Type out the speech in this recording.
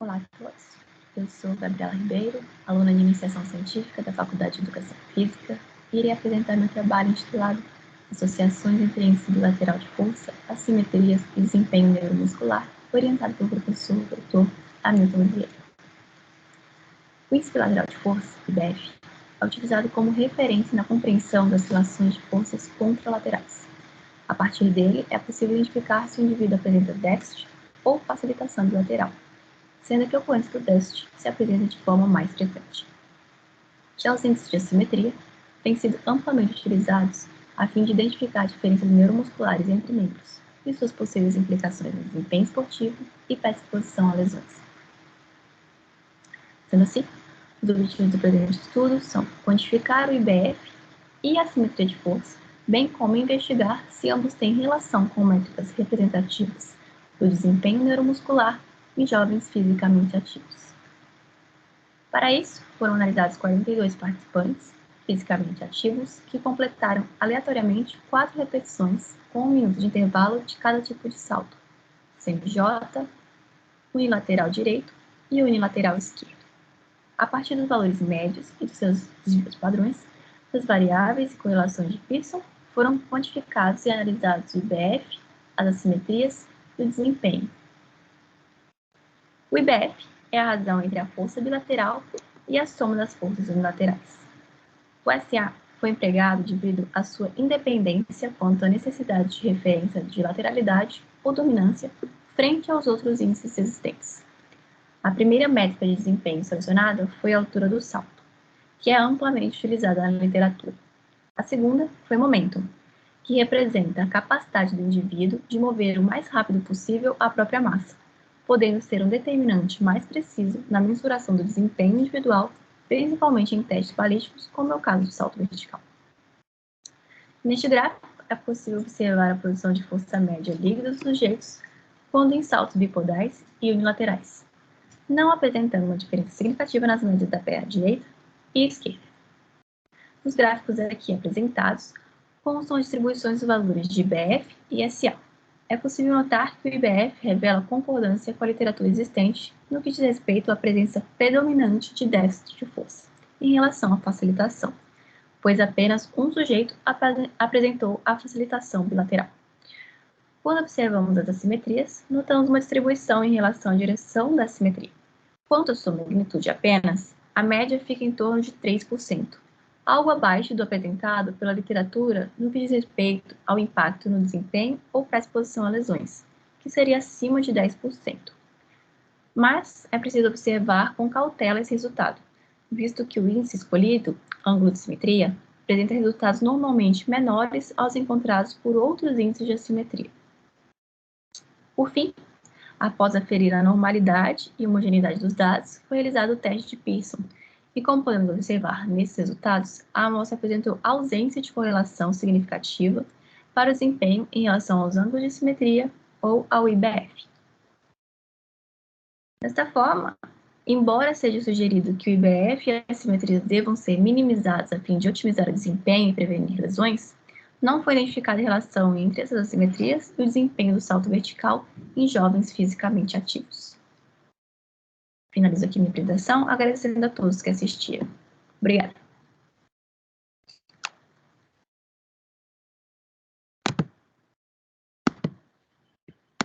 Olá a todos, eu sou Gabriela Ribeiro, aluna de Iniciação Científica da Faculdade de Educação Física, e irei apresentar meu trabalho intitulado Associações entre índice bilateral de força, assimetrias e desempenho neuromuscular, orientado pelo professor Dr. Hamilton Vieira. O índice bilateral de força, IBF, é utilizado como referência na compreensão das relações de forças contralaterais. A partir dele, é possível identificar se o indivíduo apresenta déficit ou facilitação bilateral, sendo que a ocorrência do déficit se apresenta de forma mais frequente. Já os índices de assimetria têm sido amplamente utilizados a fim de identificar diferenças neuromusculares entre membros e suas possíveis implicações no desempenho esportivo e predisposição a lesões. Sendo assim, os objetivos do presente estudo são quantificar o IBF e a assimetria de força, bem como investigar se ambos têm relação com métricas representativas do desempenho neuromuscular em jovens fisicamente ativos. Para isso, foram analisados 42 participantes fisicamente ativos que completaram aleatoriamente 4 repetições com 1 minuto de intervalo de cada tipo de salto, sendo J, unilateral direito e unilateral esquerdo. A partir dos valores médios e dos seus desvios padrões, as variáveis e correlações de Pearson foram quantificados e analisados o IBF, as assimetrias e o desempenho. O IBF é a razão entre a força bilateral e a soma das forças unilaterais. O SA foi empregado devido à sua independência quanto à necessidade de referência de lateralidade ou dominância frente aos outros índices existentes. A primeira métrica de desempenho selecionada foi a altura do salto, que é amplamente utilizada na literatura. A segunda foi momentum, que representa a capacidade do indivíduo de mover o mais rápido possível a própria massa, podendo ser um determinante mais preciso na mensuração do desempenho individual, principalmente em testes balísticos, como é o caso do salto vertical. Neste gráfico, é possível observar a produção de força média líquida dos sujeitos quando em saltos bipodais e unilaterais, não apresentando uma diferença significativa nas médias da perna direita e esquerda. Os gráficos aqui apresentados constam as distribuições dos valores de IBF e SA. É possível notar que o IBF revela concordância com a literatura existente no que diz respeito à presença predominante de déficit de força em relação à facilitação, pois apenas um sujeito apresentou a facilitação bilateral. Quando observamos as assimetrias, notamos uma distribuição em relação à direção da assimetria. Quanto à sua magnitude apenas, a média fica em torno de 3%, algo abaixo do apresentado pela literatura no que diz respeito ao impacto no desempenho ou predisposição a lesões, que seria acima de 10%. Mas é preciso observar com cautela esse resultado, visto que o índice escolhido, ângulo de simetria, apresenta resultados normalmente menores aos encontrados por outros índices de assimetria. Por fim, após aferir a normalidade e homogeneidade dos dados, foi realizado o teste de Pearson, e como podemos observar nesses resultados, a amostra apresentou ausência de correlação significativa para o desempenho em relação aos ângulos de simetria ou ao IBF. Desta forma, embora seja sugerido que o IBF e a simetria devam ser minimizados a fim de otimizar o desempenho e prevenir lesões, não foi identificada relação entre essas assimetrias e o desempenho do salto vertical em jovens fisicamente ativos. Finalizo aqui minha apresentação, agradecendo a todos que assistiram. Obrigada.